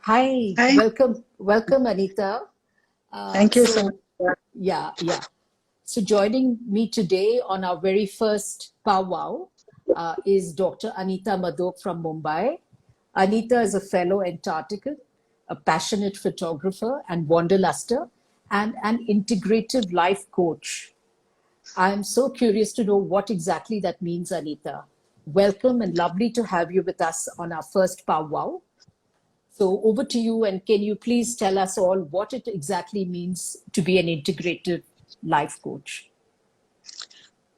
Hi, Hi, welcome, Anita. thank you so So, much. yeah. So, joining me today on our very first powwow is Dr. Anita Madok from Mumbai. Anita is a fellow Antarctican, a passionate photographer and wanderluster, and an integrative life coach. I'm so curious to know what exactly that means, Anita. Welcome and lovely to have you with us on our first powwow. So over to you, and can you please tell us all what it exactly means to be an integrative life coach?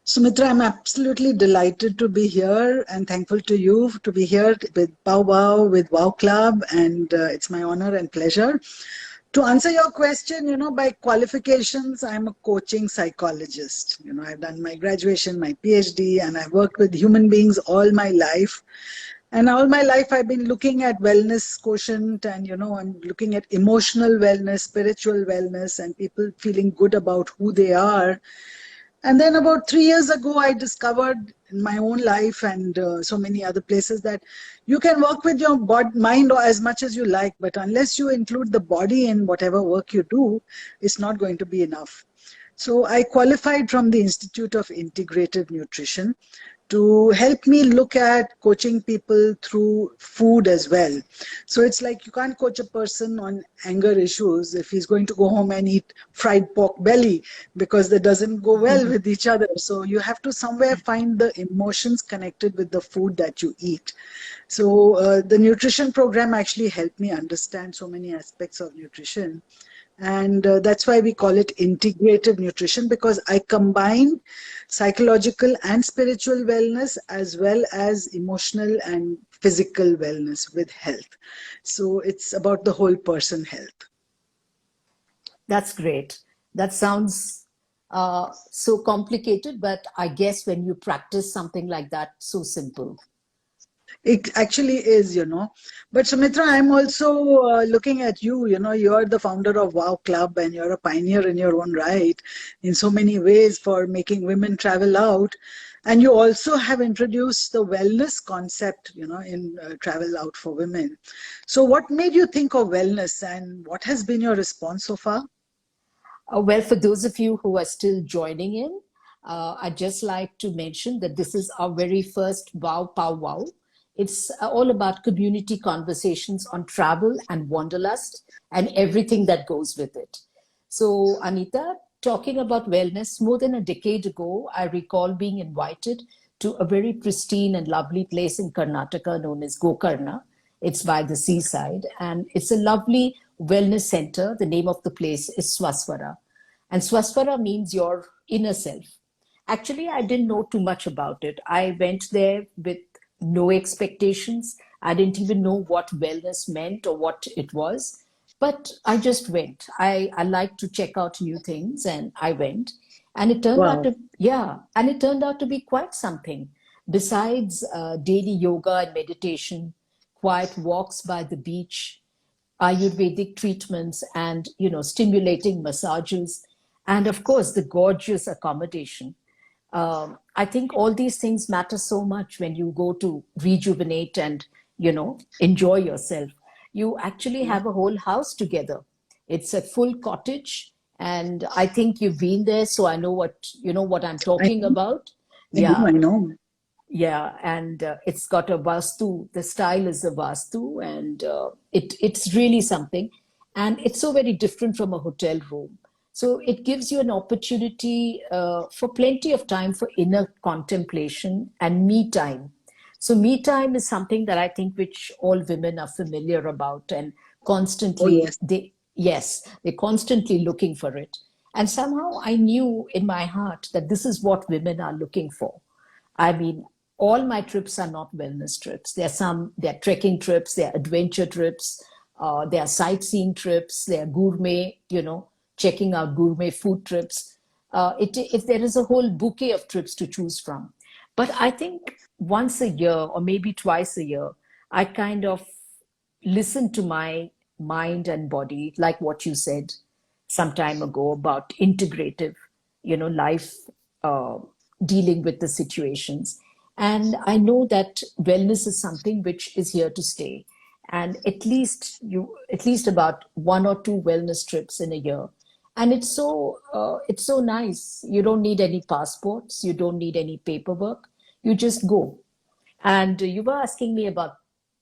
Sumitra, I'm absolutely delighted to be here and thankful to you to be here with Pow Wow, with Wow Club, and it's my honor and pleasure. To answer your question, by qualifications, I'm a coaching psychologist. I've done my graduation, my PhD, and I've worked with human beings all my life. And all my life, I've been looking at wellness quotient and, I'm looking at emotional wellness, spiritual wellness, and people feeling good about who they are. And then about 3 years ago, I discovered in my own life and so many other places that you can work with your mind as much as you like, but unless you include the body in whatever work you do, it's not going to be enough. So I qualified from the Institute of Integrative Nutrition to help me look at coaching people through food as well. So it's like you can't coach a person on anger issues if he's going to go home and eat fried pork belly because that doesn't go well with each other. So you have to somewhere find the emotions connected with the food that you eat. So the nutrition program actually helped me understand so many aspects of nutrition, and that's why we call it integrative nutrition, because I combine psychological and spiritual wellness as well as emotional and physical wellness with health. So it's about the whole person health. That's great. That sounds so complicated, but I guess when you practice something like that, so simple. It actually is, But Sumitra, I'm also looking at you. You're the founder of Wow Club and you're a pioneer in your own right in so many ways for making women travel out. And you also have introduced the wellness concept, in travel out for women. So, what made you think of wellness and what has been your response so far? Well, for those of you who are still joining in, I'd just like to mention that this is our very first Wow Pow Wow. It's all about community conversations on travel and wanderlust and everything that goes with it. So, Anita, talking about wellness, more than a decade ago, I recall being invited to a very pristine and lovely place in Karnataka known as Gokarna. It's by the seaside, and it's a lovely wellness center. The name of the place is Swaswara. And Swaswara means your inner self. Actually, I didn't know too much about it. I went there with no expectations. I didn't even know what wellness meant or what it was. But I just went. I like to check out new things, and I went. And it turned out Wow. to, yeah, and it turned out to be quite something. Besides daily yoga and meditation, quiet walks by the beach, Ayurvedic treatments, and stimulating massages, and of course the gorgeous accommodation. I think all these things matter so much when you go to rejuvenate and enjoy yourself. You actually have a whole house together. It's a full cottage, and I think you've been there, so I know what I'm I talking know, about. I know, Yeah, I know. yeah, and it's got a vastu. The style is a vastu, and it's really something. And it's so very different from a hotel room. So it gives you an opportunity for plenty of time for inner contemplation and me time. So me time is something that I think which all women are familiar about, and Oh, constantly yes. they're constantly looking for it. And somehow I knew in my heart that this is what women are looking for. I mean, all my trips are not wellness trips. They're trekking trips, they're adventure trips, they're sightseeing trips, they're gourmet, checking out gourmet food trips. If there is a whole bouquet of trips to choose from. But I think once a year or maybe twice a year, I kind of listen to my mind and body, like what you said some time ago about integrative, life, uh, dealing with the situations. And I know that wellness is something which is here to stay. and at least about 1 or 2 wellness trips in a year. And it's so nice. You don't need any passports, you don't need any paperwork, you just go. And you were asking me about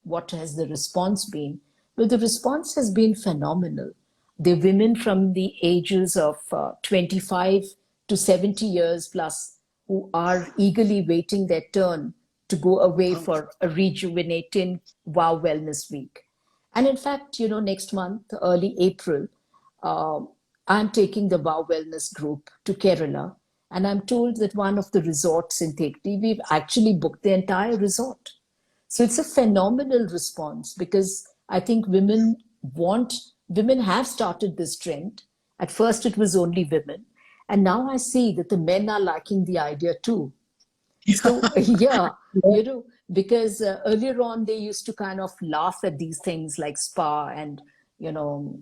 what has the response been. Well, the response has been phenomenal. The women from the ages of 25 to 70 years plus who are eagerly waiting their turn to go away Oh, for a rejuvenating Wow Wellness Week. And in fact, next month, early April, uh, I'm taking the Wow Wellness group to Kerala. And I'm told that one of the resorts in Tekti, we've actually booked the entire resort. So it's a phenomenal response because I think women have started this trend. At first, it was only women. And now I see that the men are liking the idea too. So, yeah, yeah. because earlier on they used to kind of laugh at these things like spa and, you know,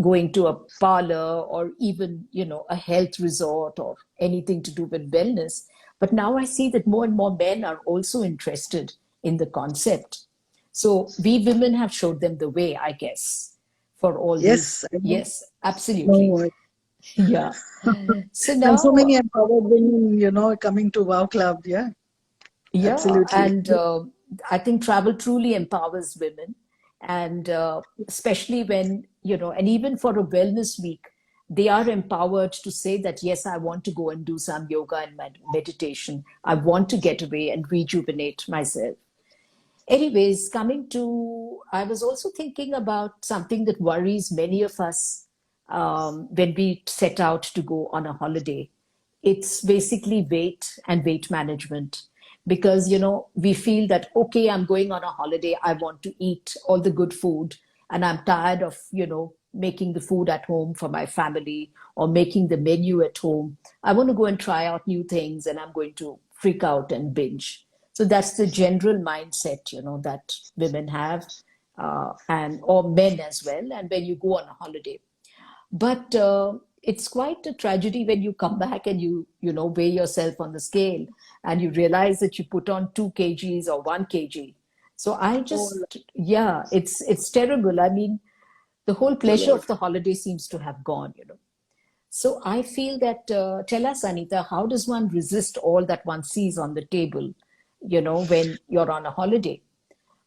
going to a parlor or even, a health resort or anything to do with wellness. But now I see that more and more men are also interested in the concept. So we women have showed them the way, I guess, for all Yes, these. I Yes, absolutely. know. Yeah. So And so now, many empowered women, coming to Wow Club. Yeah, yeah, absolutely. and I think travel truly empowers women, and especially when, and even for a wellness week, they are empowered to say that, yes, I want to go and do some yoga and meditation. I want to get away and rejuvenate myself. Anyways, I was also thinking about something that worries many of us when we set out to go on a holiday. It's basically weight and weight management. Because, we feel that, okay, I'm going on a holiday, I want to eat all the good food, and I'm tired of, making the food at home for my family or making the menu at home. I want to go and try out new things and I'm going to freak out and binge. So that's the general mindset, that women have, and or men as well. And when you go on a holiday, but it's quite a tragedy when you come back and weigh yourself on the scale and you realize that you put on 2 kgs or 1 kg. So Oh, yeah, it's terrible. I mean, the whole oh pleasure Lord. of the holiday seems to have gone. So I feel that, tell us, Anita, how does one resist all that one sees on the table, when you're on a holiday?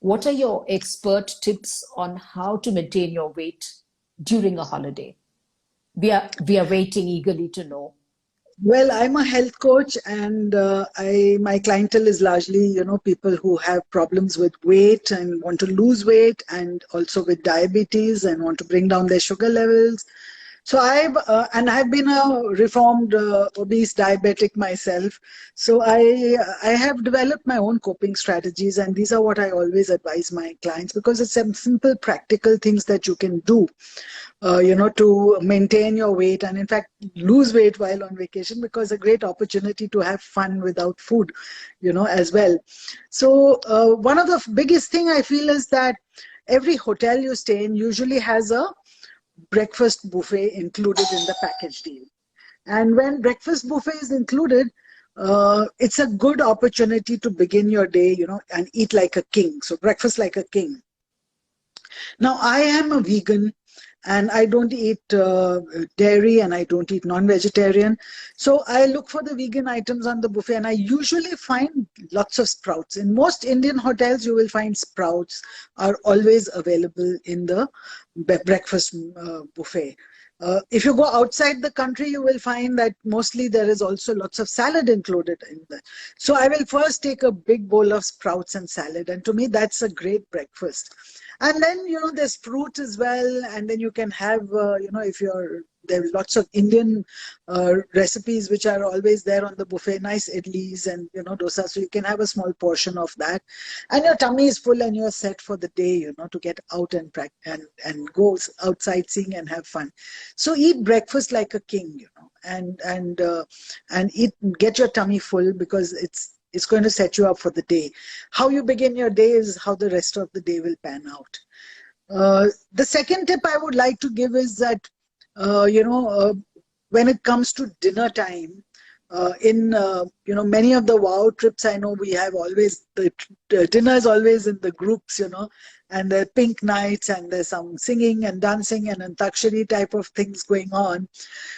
What are your expert tips on how to maintain your weight during a holiday? We are waiting eagerly to know. Well, I'm a health coach, and my clientele is largely, people who have problems with weight and want to lose weight, and also with diabetes and want to bring down their sugar levels. So I've been a reformed obese diabetic myself. So I have developed my own coping strategies, and these are what I always advise my clients, because it's some simple, practical things that you can do, to maintain your weight and in fact lose weight while on vacation, because a great opportunity to have fun without food, as well. So one of the biggest thing I feel is that every hotel you stay in usually has a breakfast buffet included in the package deal. And when breakfast buffet is included, it's a good opportunity to begin your day, and eat like a king. So breakfast like a king. Now, I am a vegan and I don't eat dairy and I don't eat non-vegetarian. So I look for the vegan items on the buffet and I usually find lots of sprouts. In most Indian hotels, you will find sprouts are always available in the breakfast buffet. If you go outside the country, you will find that mostly there is also lots of salad included in that. So I will first take a big bowl of sprouts and salad. And to me, that's a great breakfast. And then, there's fruit as well. And then you can have, if there are lots of Indian recipes which are always there on the buffet, nice idlis and, dosa. So you can have a small portion of that. And your tummy is full and you're set for the day, to get out and go out sightseeing and have fun. So eat breakfast like a king, and get your tummy full, because it's going to set you up for the day. How you begin your day is how the rest of the day will pan out. The second tip I would like to give is that, when it comes to dinner time, Many of the wow trips, I know we have always the dinners always in the groups, and the pink nights, and there's some singing and dancing and antakshari type of things going on.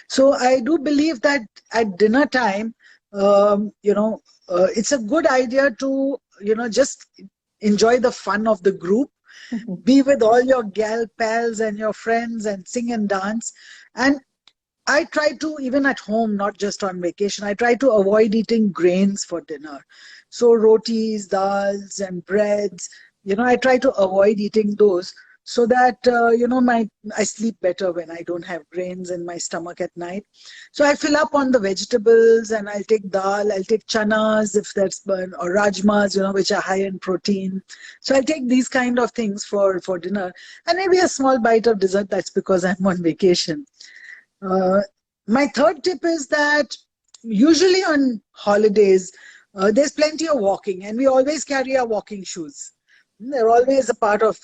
So I do believe that at dinner time, it's a good idea to, just enjoy the fun of the group, be with all your gal pals and your friends and sing and dance. And I try to, even at home, not just on vacation, I try to avoid eating grains for dinner. So rotis, dals, and breads, I try to avoid eating those so that, I sleep better when I don't have grains in my stomach at night. So I fill up on the vegetables, and I'll take dal, I'll take chanas if that's burn, or rajmas, which are high in protein. So I'll take these kind of things for dinner, and maybe a small bite of dessert. That's because I'm on vacation. Uh, my third tip is that usually on holidays, there's plenty of walking, and we always carry our walking shoes. They're always a part of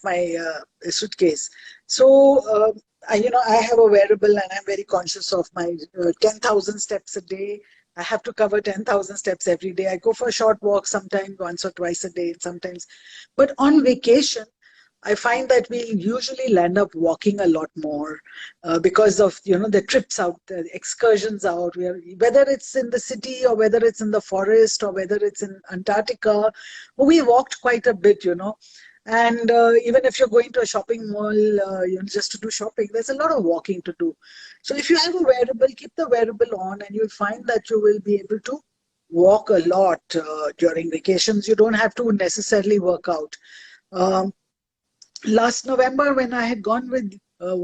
my suitcase. So I have a wearable, and I'm very conscious of my 10,000 steps a day. I have to cover 10,000 steps every day. I go for a short walk sometimes once or twice a day, sometimes. But on vacation, I find that we usually land up walking a lot more because of the trips out, the excursions out. Whether it's in the city or whether it's in the forest or whether it's in Antarctica, we walked quite a bit, And even if you're going to a shopping mall, just to do shopping, there's a lot of walking to do. So if you have a wearable, keep the wearable on, and you'll find that you will be able to walk a lot during vacations. You don't have to necessarily work out. Um, Last November, when I had gone with I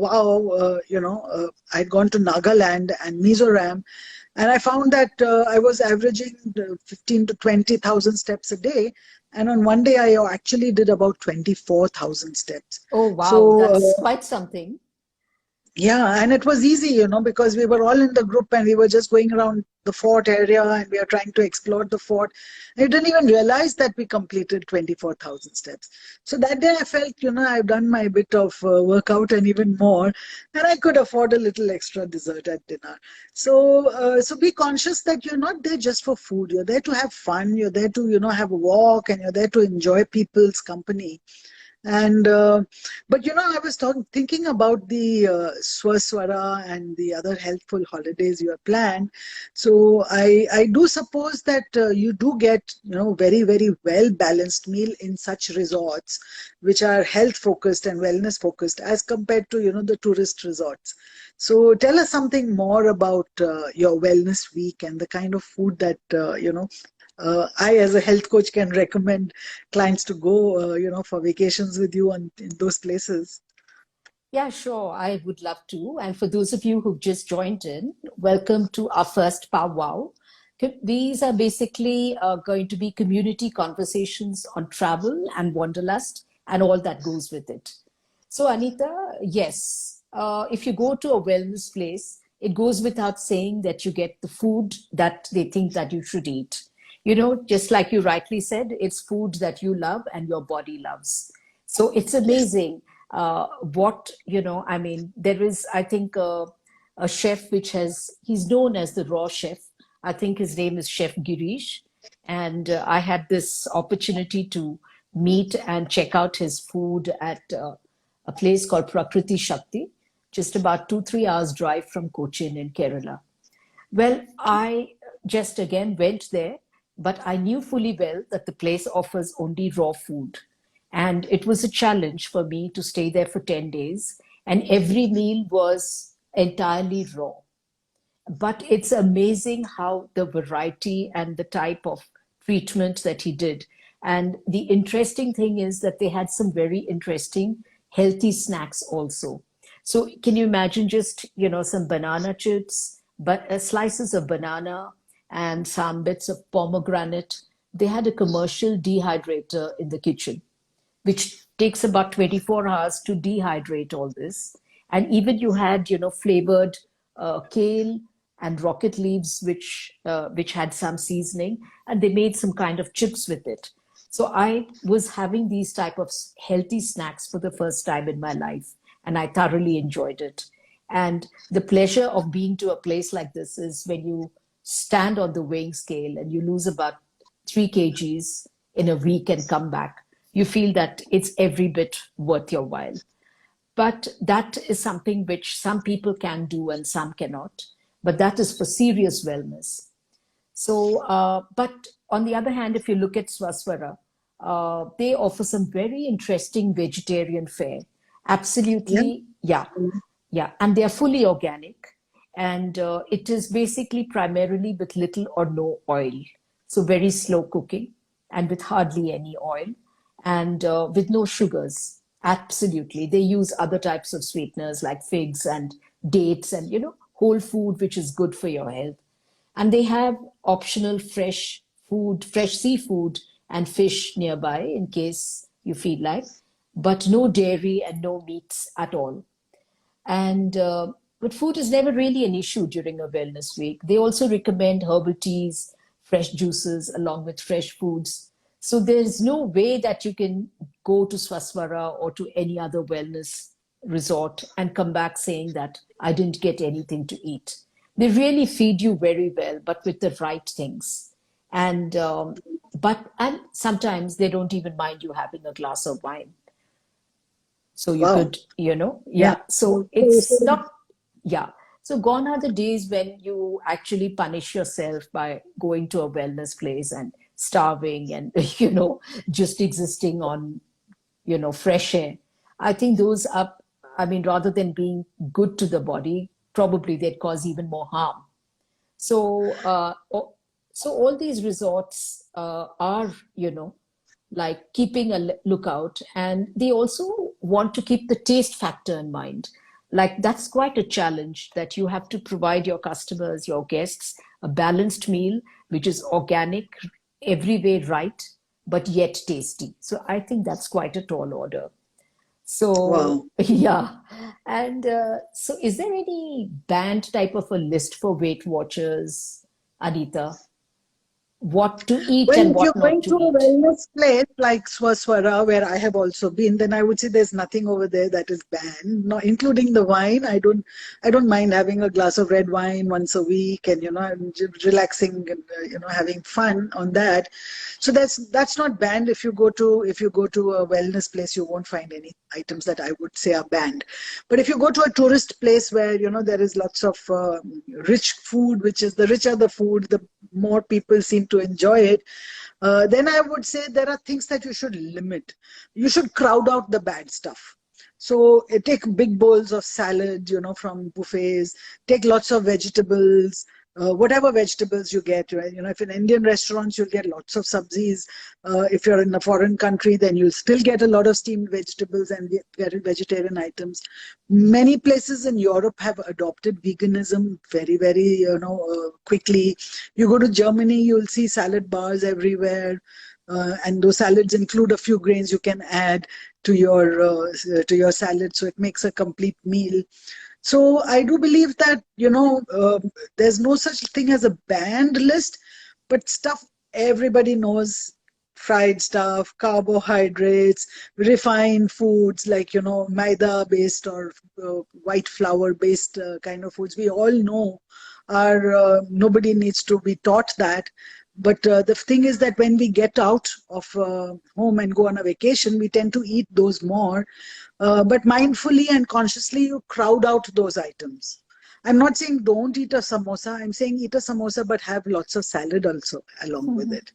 had gone to Nagaland and Mizoram, and I found that I was averaging 15 to 20,000 steps a day. And on one day, I actually did about 24,000 steps. Oh, wow, So that's quite something. yeah, and it was easy, because we were all in the group, and we were just going around the fort area, and we are trying to explore the fort. I didn't even realize that we completed 24,000 steps. So that day I felt, I've done my bit of workout and even more, and I could afford a little extra dessert at dinner. So be conscious that you're not there just for food. You're there to have fun. You're there to, have a walk, and you're there to enjoy people's company. And but I was thinking about the Swaswara and the other healthful holidays you have planned. So I do suppose that you do get very, very well balanced meal in such resorts, which are health focused and wellness focused, as compared to the tourist resorts. So tell us something more about your wellness week and the kind of food that I, as a health coach, can recommend clients to go, for vacations with you in those places. Yeah, sure. I would love to. And for those of you who've just joined in, welcome to our first powwow. These are basically going to be community conversations on travel and wanderlust and all that goes with it. So, Anita, yes, if you go to a wellness place, it goes without saying that you get the food that they think that you should eat. Just like you rightly said, it's food that you love and your body loves. So it's Yes. amazing I mean, there is, I think, a chef he's known as the raw chef. I think his name is Chef Girish. And I had this opportunity to meet and check out his food at a place called Prakriti Shakti, just about 2, 3 hours drive from Cochin in Kerala. Well, I just again went there, but I knew fully well that the place offers only raw food. And it was a challenge for me to stay there for 10 days, and every meal was entirely raw. But it's amazing how the variety and the type of treatment that he did. And the interesting thing is that they had some very interesting healthy snacks also. So can you imagine just, some banana chips, but slices of banana and some bits of pomegranate. They had a commercial dehydrator in the kitchen which takes about 24 hours to dehydrate all this. And even you had, flavored kale and rocket leaves, which had some seasoning, and they made some kind of chips with it. So I was having these type of healthy snacks for the first time in my life, and I thoroughly enjoyed it. And the pleasure of being to a place like this is when you stand on the weighing scale and you lose about 3 kgs in a week and come back, you feel that it's every bit worth your while. But that is something which some people can do and some cannot. But that is for serious wellness. So, but on the other hand, if you look at Swaswara, they offer some very interesting vegetarian fare. Yeah. Absolutely, yeah, yeah, and they are fully organic, and it is basically primarily with little or no oil, so very slow cooking, and with hardly any oil, and with no sugars. Absolutely, they use other types of sweeteners like figs and dates, and whole food, which is good for your health. And they have optional fresh food, fresh seafood and fish nearby in case you feel like, but no dairy and no meats at all. And but food is never really an issue during a wellness week. They also recommend herbal teas, fresh juices, along with fresh foods. So there's no way that you can go to Swaswara or to any other wellness resort and come back saying that I didn't get anything to eat. They really feed you very well, but with the right things. And and sometimes they don't even mind you having a glass of wine, so you Wow. could, Yeah. yeah. So it's not, yeah. So gone are the days when you actually punish yourself by going to a wellness place and starving and, just existing on, fresh air. I think those are, I mean, rather than being good to the body, probably they'd cause even more harm. So, so all these resorts are, like keeping a lookout, and they also want to keep the taste factor in mind. Like that's quite a challenge that you have to provide your customers, your guests, a balanced meal which is organic, every way right, but yet tasty. So I think that's quite a tall order. So Wow. yeah, and so is there any banned type of a list for Weight Watchers, Anita? What to eat Well, and if you're what not going to to a eat? wellness place like Swaswara, where I have also been, then I would say there's nothing over there that is banned, not including the wine. I don't mind having a glass of red wine once a week, and and relaxing and having fun on that. So that's not banned. If you go to a wellness place, you won't find any items that I would say are banned. But if you go to a tourist place where there is lots of rich food, which is the richer the food, the more people seem to enjoy it, then I would say there are things that you should limit. You should crowd out the bad stuff. So take big bowls of salad, from buffets. Take lots of vegetables, whatever vegetables you get. Right? If in Indian restaurants you'll get lots of sabzis. If you're in a foreign country, then you'll still get a lot of steamed vegetables and get vegetarian items. Many places in Europe have adopted veganism very, very, quickly. You go to Germany, you'll see salad bars everywhere, and those salads include a few grains you can add to your salad, so it makes a complete meal. So I do believe that there's no such thing as a banned list, but stuff everybody knows. Fried stuff, carbohydrates, refined foods like maida based or white flour based kind of foods. We all know are nobody needs to be taught that. But the thing is that when we get out of home and go on a vacation, we tend to eat those more. But mindfully and consciously, you crowd out those items. I'm not saying don't eat a samosa. I'm saying eat a samosa, but have lots of salad also along with it.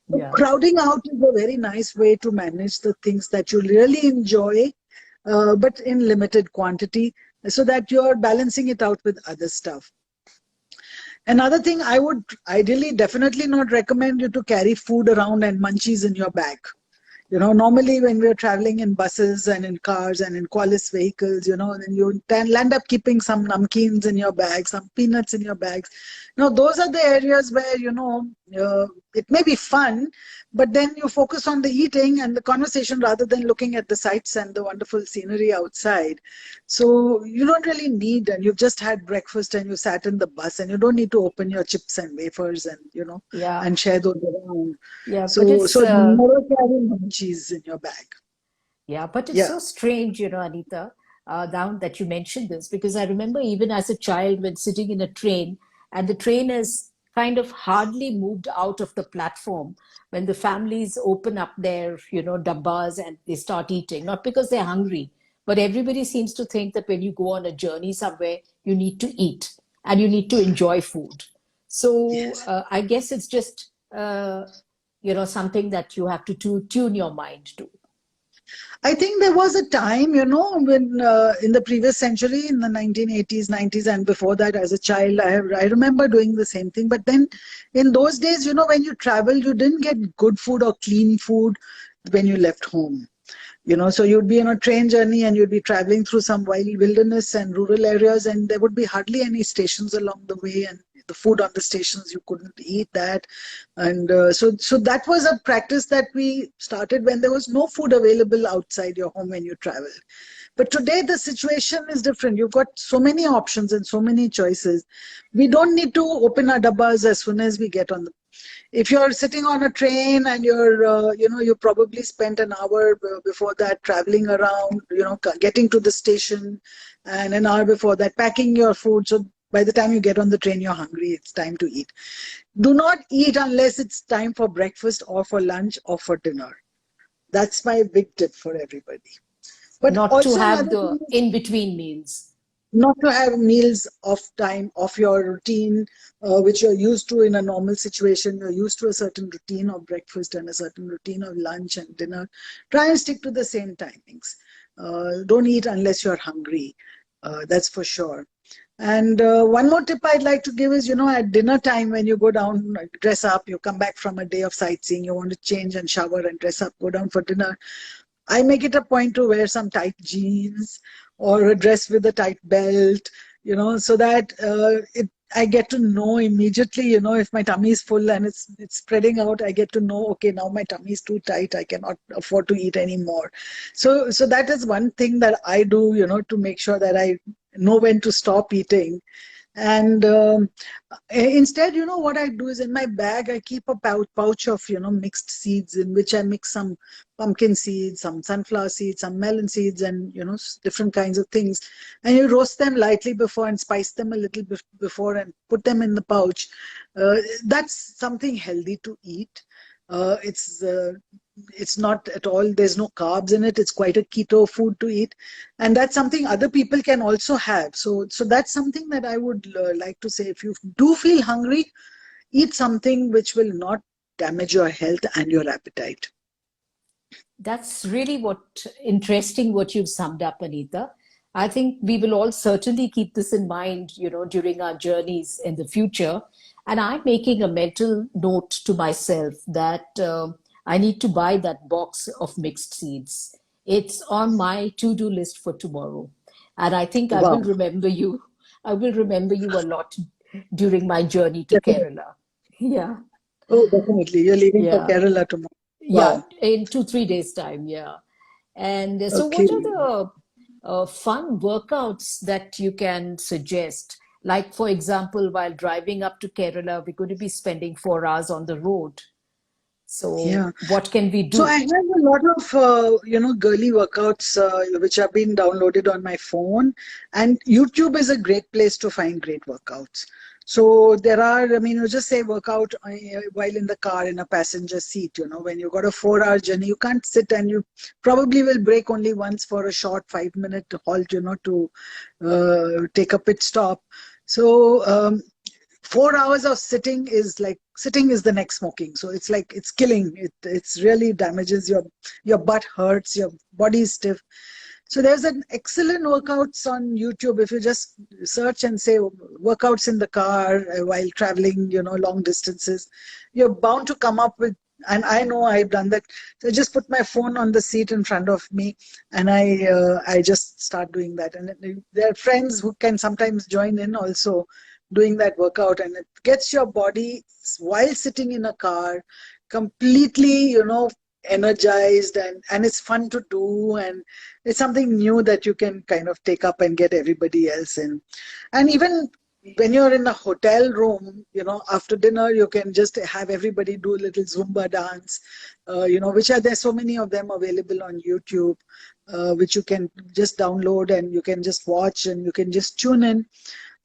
So Yeah. crowding out is a very nice way to manage the things that you really enjoy, but in limited quantity, so that you're balancing it out with other stuff. Another thing, I would ideally definitely not recommend you to carry food around and munchies in your bag. Normally when we're traveling in buses and in cars and in Qualis vehicles, then you land up keeping some namkeens in your bag, some peanuts in your bags. Those are the areas where, it may be fun, but then you focus on the eating and the conversation rather than looking at the sights and the wonderful scenery outside. So you don't really need, and you've just had breakfast and you sat in the bus, and you don't need to open your chips and wafers and, Yeah. and share those around. Yeah. But So it's never carry munchies in your bag. yeah, but it's Yeah. so strange, Anita, now that you mentioned this, because I remember even as a child when sitting in a train and the train is kind of hardly moved out of the platform when the families open up their, dabbas and they start eating, not because they're hungry, but everybody seems to think that when you go on a journey somewhere, you need to eat and you need to enjoy food. So Yes. I guess it's just, something that you have to tune your mind to. I think there was a time, when in the previous century, in the 1980s, 90s, and before that, as a child, I remember doing the same thing. But then in those days, when you traveled, you didn't get good food or clean food when you left home. So you'd be on a train journey and you'd be traveling through some wild wilderness and rural areas, and there would be hardly any stations along the way, and the food on the stations, you couldn't eat that. And so that was a practice that we started when there was no food available outside your home when you traveled. But today the situation is different. You've got so many options and so many choices. We don't need to open our dabbas as soon as we get on the, if you're sitting on a train and you probably spent an hour before that traveling around, getting to the station, and an hour before that packing your food. So by the time you get on the train, you're hungry. It's time to eat. Do not eat unless it's time for breakfast or for lunch or for dinner. That's my big tip for everybody. But Not to also have another the thing is in between meals. not to have meals of time of your routine, which you're used to in a normal situation. You're used to a certain routine of breakfast and a certain routine of lunch and dinner. Try and stick to the same timings. Don't eat unless you're hungry. That's for sure. And one more tip I'd like to give is, at dinner time, when you go down, dress up, you come back from a day of sightseeing, you want to change and shower and dress up, go down for dinner. I make it a point to wear some tight jeans or a dress with a tight belt, so that I get to know immediately, if my tummy is full and it's spreading out, I get to know, okay, now my tummy is too tight, I cannot afford to eat anymore. So that is one thing that I do, to make sure that I know when to stop eating. And instead, what I do is in my bag, I keep a pouch of, mixed seeds in which I mix some pumpkin seeds, some sunflower seeds, some melon seeds, and, different kinds of things. And you roast them lightly before and spice them a little bit before and put them in the pouch. That's something healthy to eat. It's not at all, there's no carbs in it. It's quite a keto food to eat. And that's something other people can also have. So that's something that I would like to say. If you do feel hungry, eat something which will not damage your health and your appetite. That's really interesting what you've summed up, Anita. I think we will all certainly keep this in mind, during our journeys in the future. And I'm making a mental note to myself that I need to buy that box of mixed seeds. It's on my to-do list for tomorrow. And I think I will Wow. remember you. I will remember you a lot during my journey to Definitely. Kerala. Yeah, Oh, definitely. You're leaving for yeah. Kerala tomorrow. Yeah, Wow. in 2, 3 days' time. Yeah. And so, Okay. what are the fun workouts that you can suggest? Like, for example, while driving up to Kerala, we're going to be spending 4 hours on the road. So, Yeah. what can we So I do? have a lot of girly workouts which have been downloaded on my phone, and YouTube is a great place to find great workouts. So there are, I mean, you just say workout while in the car in a passenger seat. When you've got a 4 hour journey, you can't sit, and you probably will break only once for a short 5 minute halt, to take a pit stop. So 4 hours of sitting is the next smoking. So it's like it's killing it. It's really damages your butt hurts, your body is stiff. So there's an excellent workouts on YouTube. If you just search and say workouts in the car while traveling, long distances, you're bound to come up with. And I know I've done that. So I just put my phone on the seat in front of me, and I just start doing that. And there are friends who can sometimes join in also doing that workout, and it gets your body while sitting in a car completely, energized, and it's fun to do, and it's something new that you can kind of take up and get everybody else in. And even when you're in a hotel room, after dinner, you can just have everybody do a little Zumba dance, which are, there's so many of them available on YouTube, which you can just download and you can just watch and you can just tune in.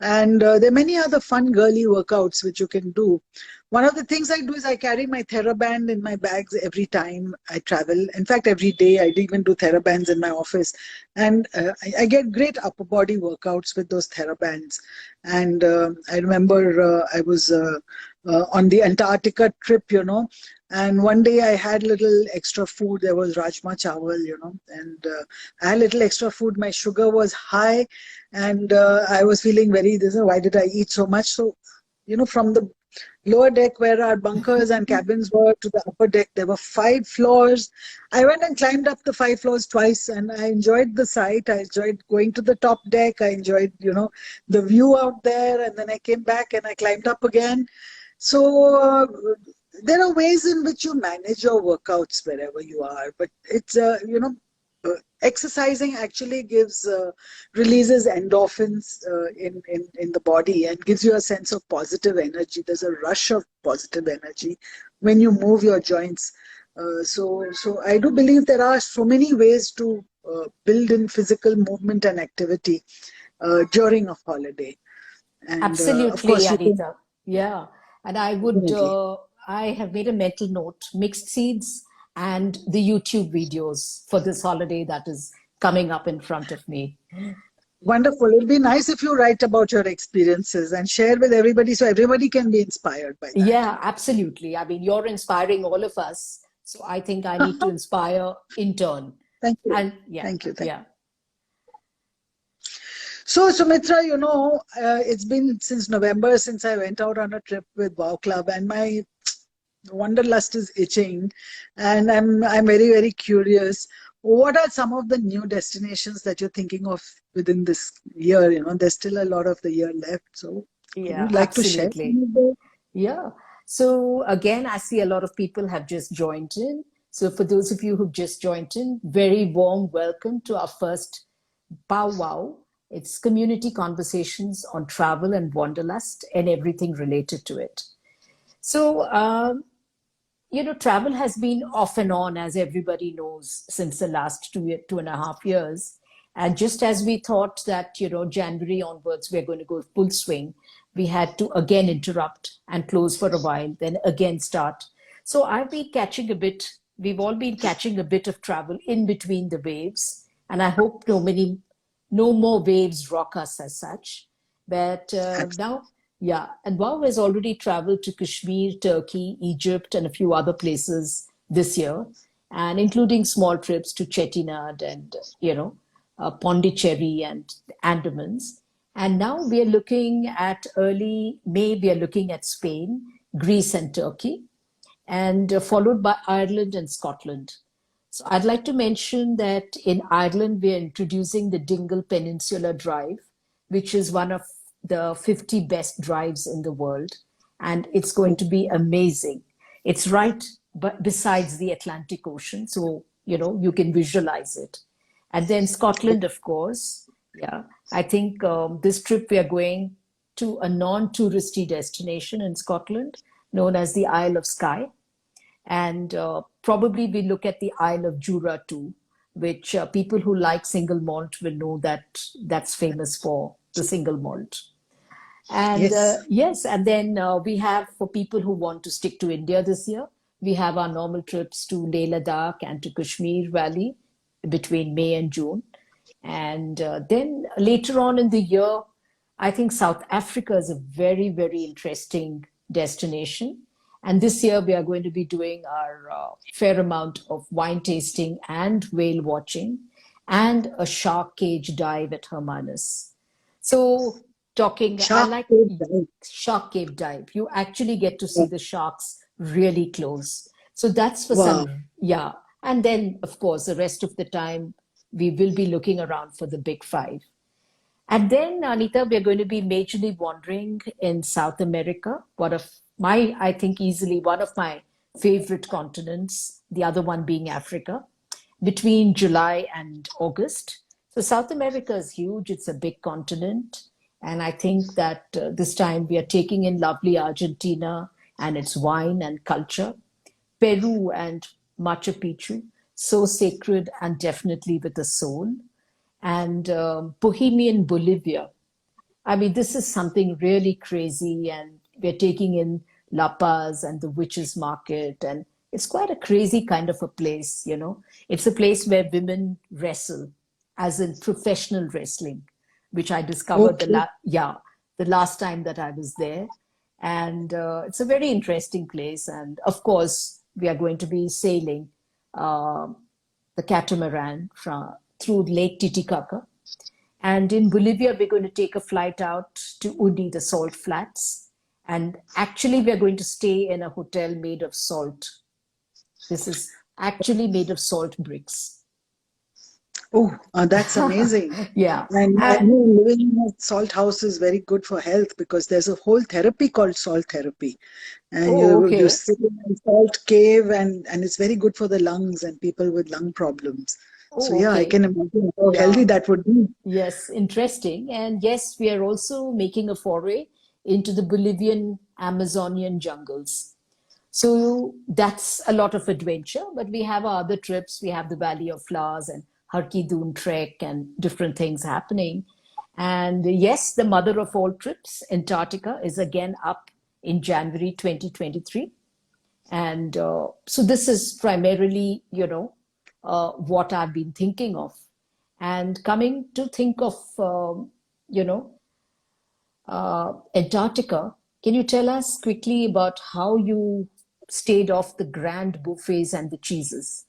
And there are many other fun girly workouts which you can do. One of the things I do is I carry my TheraBand in my bags every time I travel. In fact, every day I even do TheraBands in my office. And I get great upper body workouts with those TheraBands. And I remember I was on the Antarctica trip, and one day I had little extra food. There was Rajma Chawal, and I had little extra food. My sugar was high, and I was feeling very, why did I eat so much? So, from the lower deck where our bunkers and cabins were to the upper deck, there were 5 floors. I went and climbed up the 5 floors twice, and I enjoyed the sight. I enjoyed going to the top deck. I enjoyed, the view out there. And then I came back and I climbed up again. So there are ways in which you manage your workouts wherever you are, but it's exercising actually releases endorphins in the body and gives you a sense of positive energy. There's a rush of positive energy when you move your joints. So I do believe there are so many ways to build in physical movement and activity during a holiday. And of Absolutely, course, you can Anita. Yeah. And I would, definitely. I have made a mental note, mixed seeds and the YouTube videos for this holiday that is coming up in front of me. Wonderful. It'll be nice if you write about your experiences and share with everybody so everybody can be inspired by that. Yeah, absolutely. I mean, you're inspiring all of us. So I think I need to inspire in turn. Thank you. And yeah, Thank you. yeah. So, Sumitra, it's been since November since I went out on a trip with Wow Club, and my wanderlust is itching, and I'm very, very curious. What are some of the new destinations that you're thinking of within this year? There's still a lot of the year left. So, would you Yeah, like to share absolutely. some of those? Yeah. So again, I see a lot of people have just joined in. So for those of you who've just joined in, very warm welcome to our first powwow. It's community conversations on travel and wanderlust and everything related to it. So, travel has been off and on, as everybody knows, since the last 2.5 years. And just as we thought that, January onwards, we're going to go full swing, we had to again interrupt and close for a while, then again start. So I've been catching a bit, we've all been catching a bit of travel in between the waves. And I hope no more waves rock us as such. But now, yeah, and Wow has already traveled to Kashmir, Turkey, Egypt, and a few other places this year, and including small trips to Chettinad and, Pondicherry and Andamans. And now we are looking at early May, we are looking at Spain, Greece, and Turkey, and followed by Ireland and Scotland. So I'd like to mention that in Ireland, we are introducing the Dingle Peninsula Drive, which is one of the 50 best drives in the world. And it's going to be amazing. It's right besides the Atlantic Ocean. So, you can visualize it. And then Scotland, of course. Yeah. I think this trip we are going to a non-touristy destination in Scotland known as the Isle of Skye. And probably we look at the Isle of Jura too, which people who like single malt will know that that's famous for the single malt. And Yes. yes, and then we have, for people who want to stick to India this year, we have our normal trips to Leh Ladakh and to Kashmir Valley between May and June. And then later on in the year, I think South Africa is a very, very interesting destination. And this year we are going to be doing our fair amount of wine tasting and whale watching and a shark cage dive at Hermanus. So I Shark like Cave Dive. shark cave dive. You actually get to see the sharks really close. So that's for Wow. some, yeah. And then, of course, the rest of the time, we will be looking around for the big five. And then, Anita, we're going to be majorly wandering in South America, I think easily one of my favorite continents, the other one being Africa, between July and August. So South America is huge. It's a big continent. And I think that this time we are taking in lovely Argentina and its wine and culture, Peru and Machu Picchu, so sacred and definitely with a soul, and Bohemian Bolivia, I mean, this is something really crazy, and we're taking in La Paz and the witches market, and it's quite a crazy kind of a place, you know. It's a place where women wrestle, as in professional wrestling, which I discovered Okay. the last time that I was there, and it's a very interesting place. And of course, we are going to be sailing uh, the catamaran through Lake Titicaca, and in Bolivia, we're going to take a flight out to Udi, the salt flats. And actually, we're going to stay in a hotel made of salt. This is actually made of salt bricks. Oh, that's amazing. Yeah. And I know living in a salt house is very good for health because there's a whole therapy called salt therapy. And Oh, you okay. sit in a salt cave and it's very good for the lungs and people with lung problems. So Oh, yeah, I okay. can imagine how healthy Yeah. that would be. Yes, interesting. And yes, we are also making a foray into the Bolivian Amazonian jungles. So that's a lot of adventure, but we have our other trips. We have the Valley of Flowers and Harki-Dun Trek and different things happening. And yes, the mother of all trips, Antarctica, is again up in January 2023. And so this is primarily, what I've been thinking of. And coming to think of, you know, Antarctica, can you tell us quickly about how you stayed off the grand buffets and the cheeses?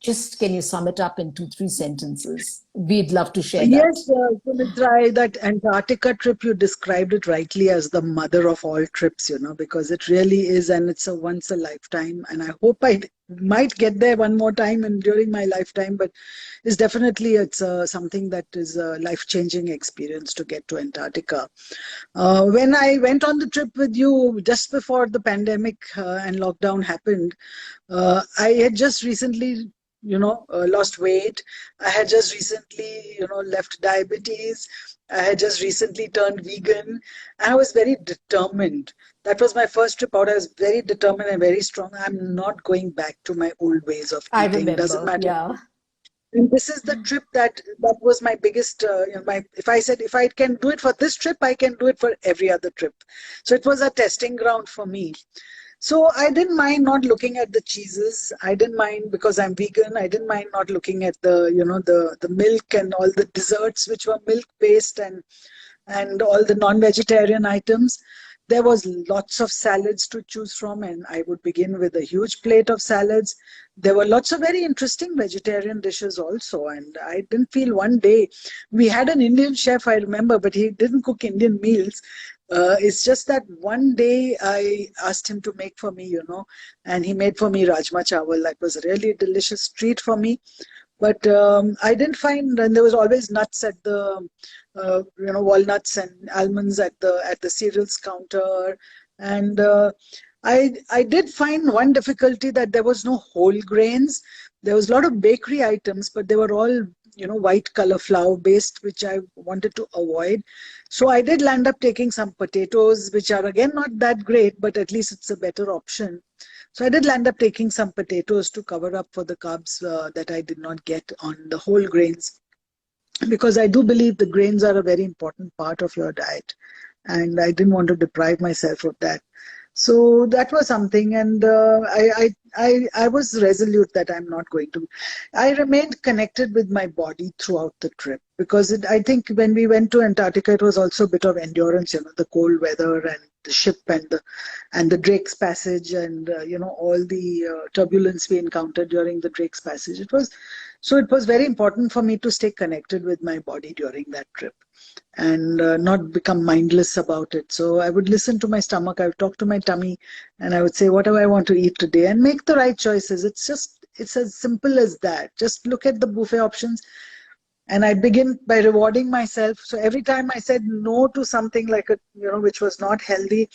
Just can you sum it up in two, three sentences? We'd love to share that. Yes, Sumitra, that Antarctica trip, you described it rightly as the mother of all trips, because it really is, and it's a once a lifetime. And I hope I might get there one more time and during my lifetime, but it's something that is a life-changing experience to get to Antarctica. When I went on the trip with you just before the pandemic and lockdown happened, I had just recently, lost weight. I had just recently, left diabetes. I had just recently turned vegan. And I was very determined. That was my first trip out. I was very determined and very strong. I'm not going back to my old ways of I eating. Doesn't remember, matter. yeah. And this is the trip that was my biggest. If I said if I can do it for this trip, I can do it for every other trip. So it was a testing ground for me. So I didn't mind not looking at the cheeses. I didn't mind because I'm vegan. I didn't mind not looking at the milk and all the desserts which were milk based and all the non-vegetarian items. There was lots of salads to choose from, and I would begin with a huge plate of salads. There were lots of very interesting vegetarian dishes also, and I didn't feel one day. We had an Indian chef, I remember, but he didn't cook Indian meals. It's just that one day I asked him to make for me, and he made for me rajma chawal. That was a really delicious treat for me. But I didn't find, and there was always nuts at the, walnuts and almonds at the cereals counter, and I did find one difficulty that there was no whole grains. There was a lot of bakery items, but they were all white color flour based, which I wanted to avoid. So I did land up taking some potatoes, which are again not that great, but at least it's a better option. So I did land up taking some potatoes to cover up for the carbs that I did not get on the whole grains, because I do believe the grains are a very important part of your diet, and I didn't want to deprive myself of that. So that was something, and I was resolute that I'm not going to. I remained connected with my body throughout the trip because I think when we went to Antarctica, it was also a bit of endurance, the cold weather and the ship and the Drake's Passage and all the turbulence we encountered during the Drake's Passage. It was very important for me to stay connected with my body during that trip and not become mindless about it. So I would listen to my stomach, I would talk to my tummy, and I would say, what do I want to eat today? And make the right choices. It's as simple as that. Just look at the buffet options. And I begin by rewarding myself. So every time I said no to something like which was not healthy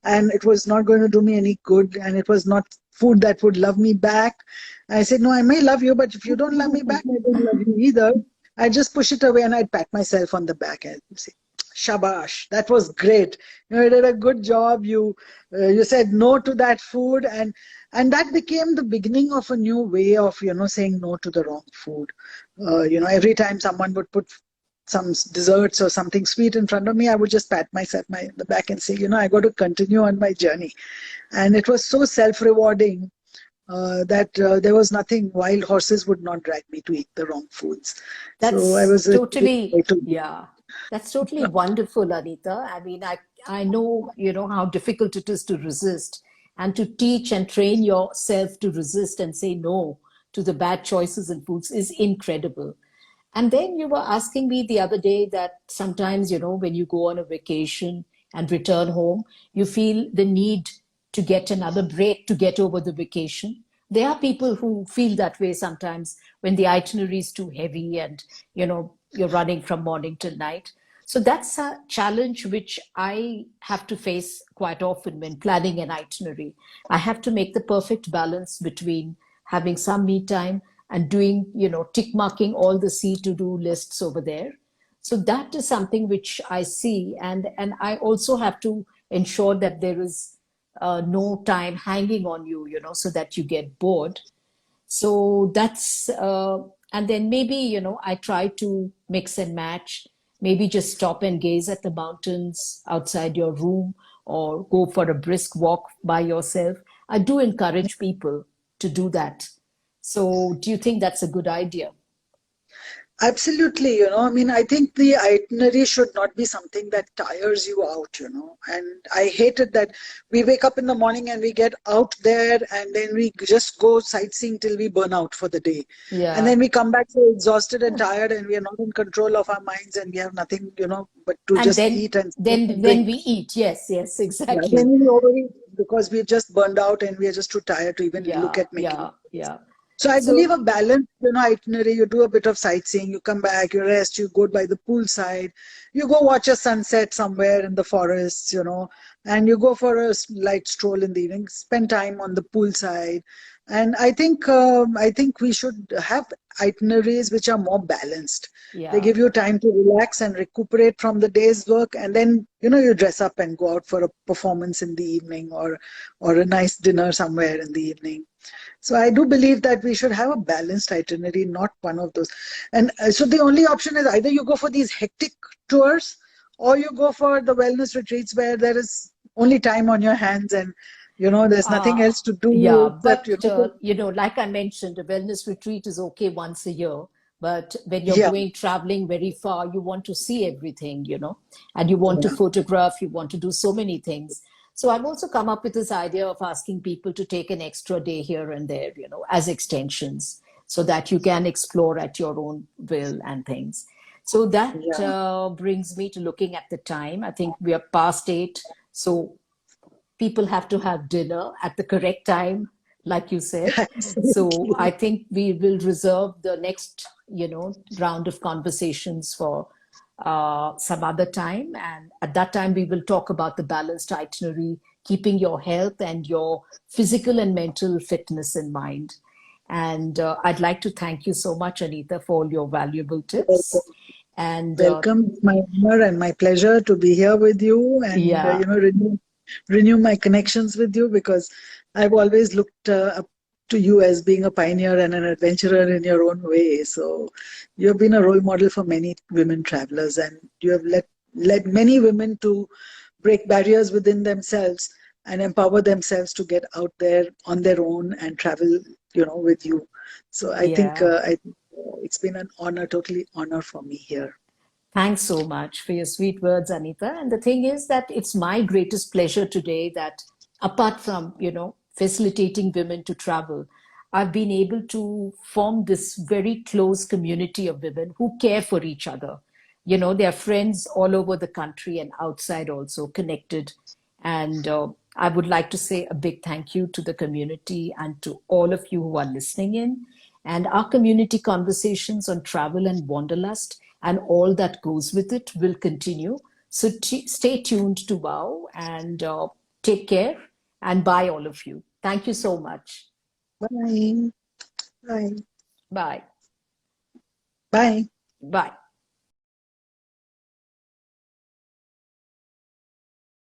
and it was not going to do me any good and it was not food that would love me back, I said, no, I may love you, but if you don't love me back, I don't love you either. I just push it away and I'd pat myself on the back and say, shabash, that was great. You did a good job. You said no to that food, and that became the beginning of a new way of saying no to the wrong food. Every time someone would put some desserts or something sweet in front of me, I would just pat myself in the back and say, I got to continue on my journey. And it was so self-rewarding that there was nothing. Wild horses would not drag me to eat the wrong foods. So I That's was totally, yeah, that's totally wonderful, Anita. I mean, I know, how difficult it is to resist and to teach and train yourself to resist and say no to the bad choices in foods is incredible. And then you were asking me the other day that sometimes, when you go on a vacation and return home, you feel the need to get another break to get over the vacation. There are people who feel that way sometimes when the itinerary is too heavy and, you're running from morning till night. So that's a challenge which I have to face quite often when planning an itinerary. I have to make the perfect balance between having some me time and doing, tick marking all the to-do lists over there. So that is something which I see. And I also have to ensure that there is no time hanging on you, so that you get bored. So that's, and then maybe, I try to mix and match, maybe just stop and gaze at the mountains outside your room or go for a brisk walk by yourself. I do encourage people to do that. So do you think that's a good idea? Absolutely, I mean, I think the itinerary should not be something that tires you out, and I hated that we wake up in the morning and we get out there and then we just go sightseeing till we burn out for the day. And Yeah. then we come back so exhausted and tired and we are not in control of our minds and we have nothing, but to And just then eat and then drink. we eat. Yes, yes, Yeah, then exactly. we overeat because we've just burned out and we are just too tired to even look Yeah, at making. yeah, yeah. So I believe So a balanced, itinerary. You do a bit of sightseeing, you come back, you rest, you go by the poolside, you go watch a sunset somewhere in the forests, and you go for a light stroll in the evening, spend time on the poolside. And I think we should have itineraries which are more balanced. They yeah, give you time to relax and recuperate from the day's work, and then you dress up and go out for a performance in the evening or a nice dinner somewhere in the evening. So I do believe that we should have a balanced itinerary, not one of those. And so the only option is either you go for these hectic tours or you go for the wellness retreats where there is only time on your hands and there's nothing uh, else to do yeah. except But like I mentioned, a wellness retreat is okay once a year. But when you're yeah, going traveling very far, you want to see everything, and you want to yeah, photograph, you want to do so many things. So I've also come up with this idea of asking people to take an extra day here and there, as extensions, so that you can explore at your own will and things. So that yeah. brings me to looking at the time. I think we are past 8. So people have to have dinner at the correct time, like you said. So I Absolutely. think we will reserve the next, round of conversations for some other time. And at that time, we will talk about the balanced itinerary, keeping your health and your physical and mental fitness in mind. And I'd like to thank you so much, Anita, for all your valuable tips. Welcome. And Welcome. It's my honor and my pleasure to be here with you and yeah, renew my connections with you because I've always looked up to you as being a pioneer and an adventurer in your own way. So you've been a role model for many women travelers and you have led many women to break barriers within themselves and empower themselves to get out there on their own and travel, with you. So I think yeah. it's been an honor, totally honor for me here. Thanks so much for your sweet words, Anita. And the thing is that it's my greatest pleasure today that apart from, facilitating women to travel, I've been able to form this very close community of women who care for each other. They're friends all over the country and outside also connected. And I would like to say a big thank you to the community and to all of you who are listening in. And our community conversations on travel and wanderlust and all that goes with it will continue. So stay tuned to WOW and take care and bye, all of you. Thank you so much. Bye. Bye. Bye. Bye. Bye.